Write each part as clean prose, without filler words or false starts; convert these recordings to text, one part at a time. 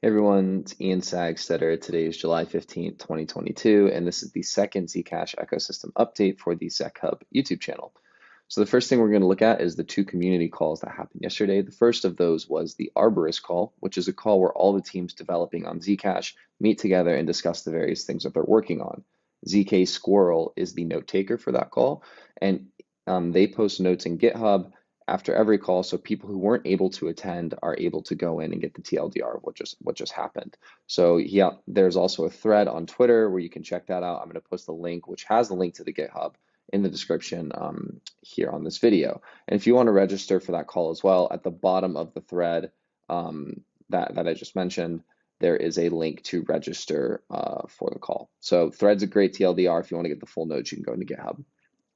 Hey everyone, it's Ian Sagstetter. Today is July 15th, 2022, and this is the second Zcash ecosystem update for the Zec Hub YouTube channel. So the first thing we're going to look at is the two community calls that happened yesterday. The first of those was the Arborist call, which is a call where all the teams developing on Zcash meet together and discuss the various things that they're working on. ZK Squirrel is the note taker for that call, and they post notes in GitHub after every call, so people who weren't able to attend are able to go in and get the TLDR of what just happened. So yeah, there's also a thread on Twitter where you can check that out. I'm going to post a link, which has the link to the GitHub in the description here on this video. And if you want to register for that call as well, at the bottom of the thread that I just mentioned, there is a link to register for the call. So Thread's a great TLDR. If you want to get the full notes, you can go into GitHub.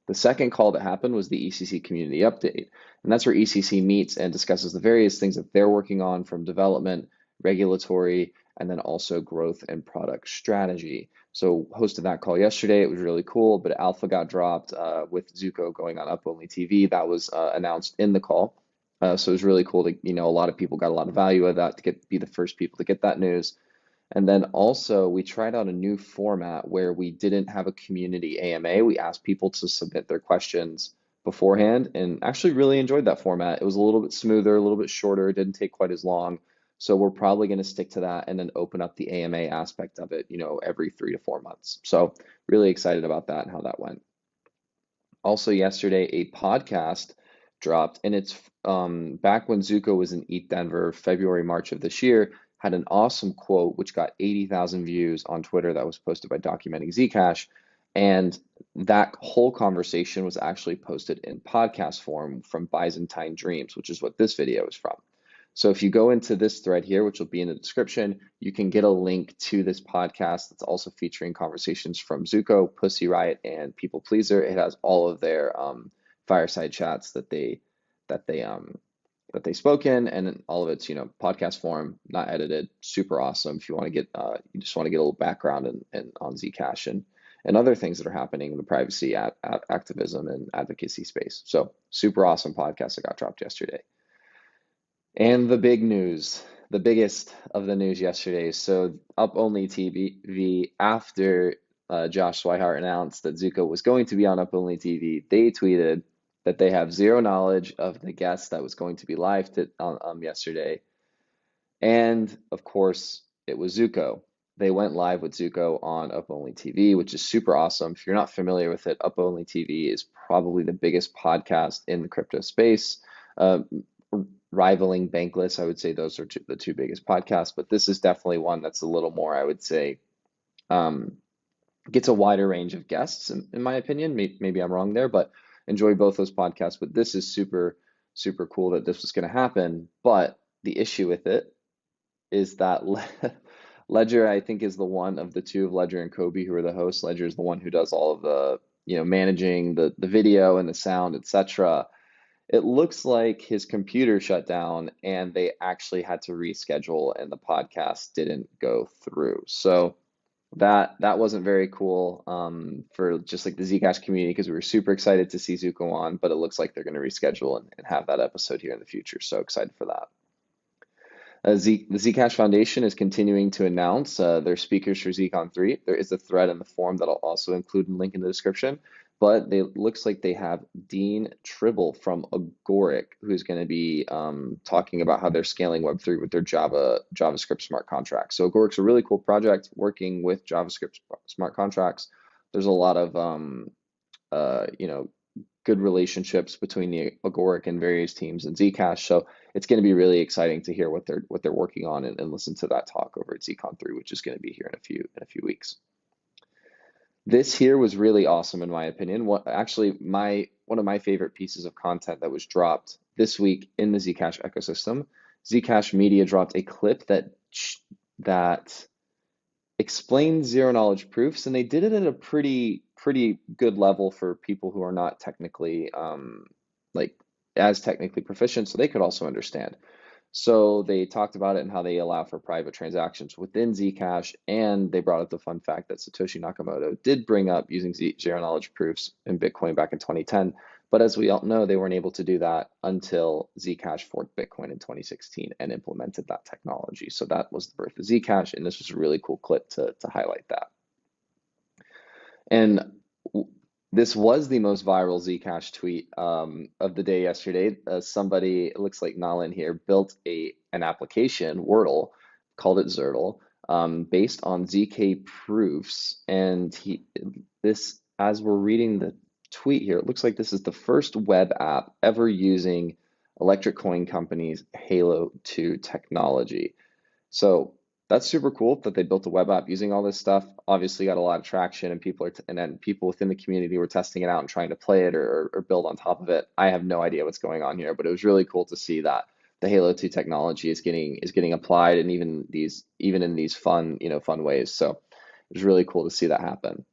The second call that happened was the ECC community update, and that's where ECC meets and discusses the various things that they're working on from development, regulatory, and then also growth and product strategy. So hosted that call yesterday. It was really cool, but alpha got dropped with Zuko going on Up Only TV. That was announced in the call. So it was really cool to, a lot of people got a lot of value of that to be the first people to get that news. And then also, we tried out a new format where we didn't have a community AMA. We asked people to submit their questions beforehand and actually really enjoyed that format. It was a little bit smoother, a little bit shorter, it didn't take quite as long. So we're probably going to stick to that and then open up the AMA aspect of it, every 3 to 4 months. So really excited about that and how that went. Also, yesterday, a podcast dropped, and it's back when Zuko was in ETH Denver, February, March of this year, had an awesome quote which got 80,000 views on Twitter that was posted by Documenting Zcash. And that whole conversation was actually posted in podcast form from Byzantine Dreams, which is what this video is from. So if you go into this thread here, which will be in the description, you can get a link to this podcast that's also featuring conversations from Zuko, Pussy Riot, and People Pleaser. It has all of their fireside chats that they spoke in, and all of it's podcast form, not edited, super awesome. If you want to get you just want to get a little background and on Zcash and other things that are happening in the privacy activism and advocacy space. So super awesome podcast that got dropped yesterday. And the big news, the biggest of the news yesterday. So Up Only TV, after Josh Swihart announced that Zuko was going to be on Up Only TV, they tweeted that they have zero knowledge of the guest that was going to be live yesterday. And of course, it was Zuko. They went live with Zuko on Up Only TV, which is super awesome. If you're not familiar with it, Up Only TV is probably the biggest podcast in the crypto space. Uh, Rivaling Bankless, I would say those are the two biggest podcasts, but this is definitely one that's a little more, I would say, um, gets a wider range of guests, in my opinion. Maybe I'm wrong there, but enjoy both those podcasts. But this is super, super cool that this was going to happen. But the issue with it is that Ledger, I think, is the one of the two of Ledger and Kobe who are the hosts. Ledger is the one who does all of the, managing the video and the sound, etc. It looks like his computer shut down and they actually had to reschedule and the podcast didn't go through. So that wasn't very cool for just like the Zcash community because we were super excited to see Zuko on, but it looks like they're going to reschedule and have that episode here in the future. So excited for that. The Zcash Foundation is continuing to announce their speakers for ZCon 3. There is a thread in the forum that I'll also include a link in the description, but it looks like they have Dean Tribble from Agoric, who's going to be talking about how they're scaling Web3 with their JavaScript smart contracts. So Agoric's a really cool project working with JavaScript smart contracts. There's a lot of good relationships between the Agoric and various teams in Zcash. So it's going to be really exciting to hear what they're working on and listen to that talk over at ZCon 3, which is going to be here in a few weeks. This here was really awesome in my opinion. One of my favorite pieces of content that was dropped this week in the Zcash ecosystem. Zcash Media dropped a clip that explained zero knowledge proofs, and they did it at a pretty good level for people who are not technically like as technically proficient, so they could also understand. So they talked about it and how they allow for private transactions within Zcash, and they brought up the fun fact that Satoshi Nakamoto did bring up using zero knowledge proofs in Bitcoin back in 2010, But as we all know, they weren't able to do that until Zcash forked Bitcoin in 2016 and implemented that technology. So that was the birth of Zcash, and this was a really cool clip to highlight that. And this was the most viral Zcash tweet of the day yesterday. Somebody, it looks like Nalin here, built an application, Wordle, called it Zerdle, based on ZK proofs. And as we're reading the tweet here, it looks like this is the first web app ever using Electric Coin Company's Halo 2 technology. So that's super cool that they built a web app using all this stuff. Obviously got a lot of traction, and then people within the community were testing it out and trying to play it or build on top of it. I have no idea what's going on here, but it was really cool to see that the Halo 2 technology is getting applied, and even in these fun ways. So it was really cool to see that happen.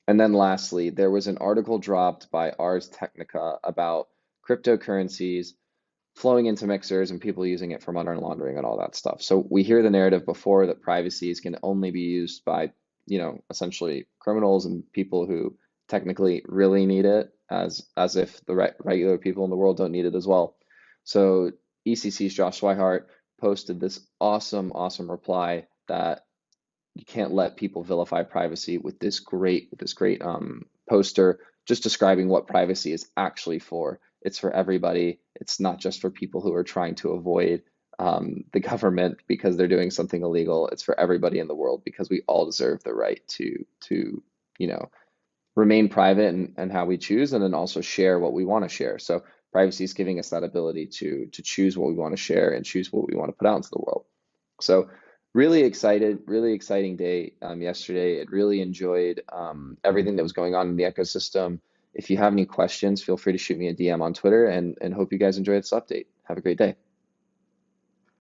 And then lastly, there was an article dropped by Ars Technica about cryptocurrencies flowing into mixers and people using it for money laundering and all that stuff. So we hear the narrative before that privacies can only be used by, essentially criminals and people who technically really need it, as if the regular people in the world don't need it as well. So ECC's Josh Swihart posted this awesome reply that you can't let people vilify privacy with this great poster just describing what privacy is actually for. It's for everybody. It's not just for people who are trying to avoid the government because they're doing something illegal. It's for everybody in the world because we all deserve the right to remain private and how we choose, and then also share what we want to share. So privacy is giving us that ability to choose what we want to share and choose what we want to put out into the world. So really excited, really exciting day yesterday. It really enjoyed everything that was going on in the ecosystem. If you have any questions, feel free to shoot me a DM on Twitter, and hope you guys enjoy this update. Have a great day.